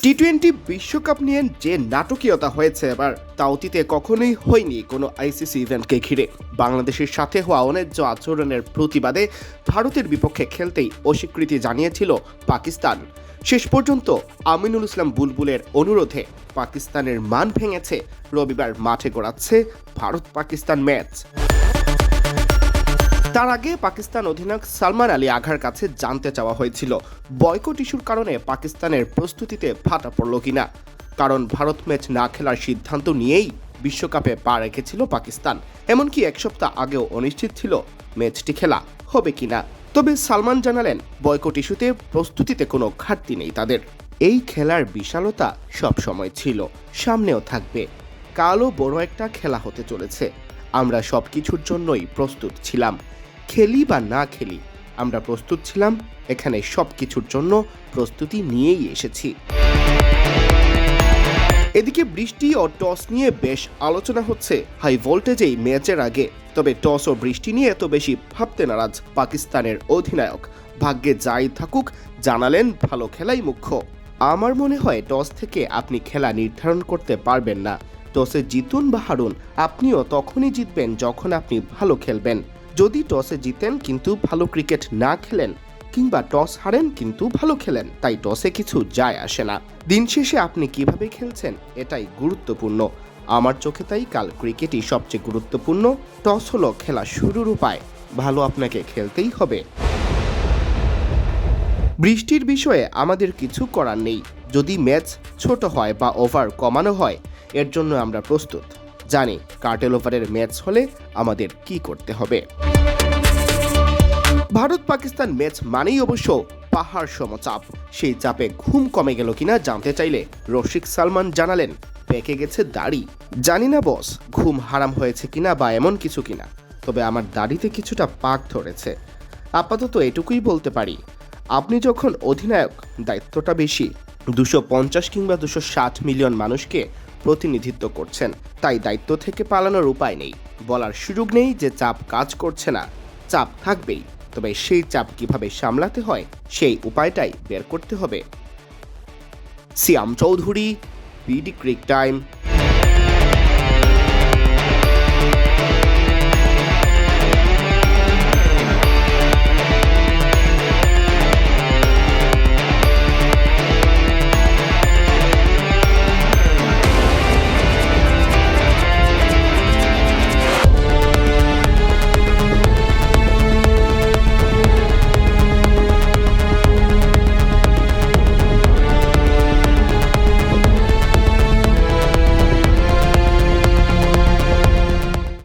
টি-20 বিশ্বকাপ নিয়ে যে নাটকীয়তা হয়েছে এবার তা অতীতে কখনোই হয়নি কোনো আইসিসি ইভেন্টকে ঘিরে। বাংলাদেশের সাথে হওয়া অন্যায্য আচরণের প্রতিবাদে ভারতের বিপক্ষে খেলতেই অস্বীকৃতি জানিয়েছিল পাকিস্তান। শেষ পর্যন্ত আমিনুল ইসলাম বুলবুলের অনুরোধে পাকিস্তানের মান ভেঙেছে রবিবার মাঠে গড়াচ্ছে ভারত পাকিস্তান ম্যাচ। তার আগে পাকিস্তান অধিনায়ক সালমান আলী আঘার কাছে জানতে চাওয়া হয়েছিল বয়কট ইস্যুর কারণে পাকিস্তানের প্রস্তুতিতে ফাটা পড়ল কিনা, কারণ ভারত ম্যাচ না খেলার সিদ্ধান্ত নিয়েই বিশ্বকাপে পা রেখেছিল পাকিস্তান। এমনকি এক সপ্তাহ আগেও অনিশ্চিত ছিল ম্যাচটি খেলা হবে কিনা। তবে সালমান জানালেন বয়কট ইস্যুতে প্রস্তুতিতে কোনো ঘাটতি নেই তাদের। এই খেলার বিশালতা সব সময় ছিল, সামনেও থাকবে। কালও বড় একটা খেলা হতে চলেছে। আমরা সব কিছুর জন্যই প্রস্তুত ছিলাম, খেলি বা না খেলি আমরা প্রস্তুত ছিলাম। এখানে সব কিছুর জন্য প্রস্তুতি নিয়েই এসেছি। এদিকে বৃষ্টি ও টস নিয়ে বেশ আলোচনা হচ্ছে হাই ভোল্টেজ এই ম্যাচের আগে। তবে টস ও বৃষ্টি নিয়ে এত বেশি ভাবতে নারাজ পাকিস্তানের অধিনায়ক। ভাগ্যে যাই থাকুক, জানালেন ভালো খেলাই মুখ্য। আমার মনে হয় টস থেকে আপনি খেলা নির্ধারণ করতে পারবেন না। টসে জিতুন বা হারুন, আপনিও তখনই জিতবেন যখন আপনি ভালো খেলবেন। যদি টসে জিতেন কিন্তু ভালো ক্রিকেট না খেলেন, কিংবা টস হারেন কিন্তু ভালো খেলেন, তাই টসে কিছু যায় আসে না। দিন শেষে আপনি কিভাবে খেলছেন এটাই গুরুত্বপূর্ণ। আমার চোখে তাই কাল ক্রিকেটই সবচেয়ে গুরুত্বপূর্ণ। টস হলো খেলা শুরুর উপায়, ভালো আপনাকে খেলতেই হবে। বৃষ্টির বিষয়ে আমাদের কিছু করার নেই। যদি ম্যাচ ছোট হয় বা ওভার কমানো হয়, এর জন্য আমরা প্রস্তুত। জানি কার্টেল ওভারের ম্যাচ হলে আমাদের কি করতে হবে। ভারত পাকিস্তান ম্যাচ মানেই অবশ্য পাহাড় সমচাপ। সেই চাপে ঘুম কমে গেল কিনা জানতে চাইলে রশিক সালমান জানালেন, পেকে গেছে দাড়ি। জানি না বস ঘুম হারাম হয়েছে কিনা বা এমন কিছু কিনা, তবে আমার দাড়িতে কিছুটা পাক ধরেছে। আপাতত এটুকুই বলতে পারি। আপনি যখন অধিনায়ক, দায়িত্বটা বেশি। 250 কিংবা 260 মিলিয়ন মানুষকে প্রতিনিধিত্ব করছেন, তাই দায়িত্ব থেকে পালানোর উপায় নেই। বলার সুযোগ নেই যে চাপ কাজ করছে না। চাপ থাকবেই, তবে সেই চাপ কিভাবে সামলাতে হয় সেই উপায়টাই বের করতে হবে। সিয়াম চৌধুরী, বিডি ক্রিক টাইম।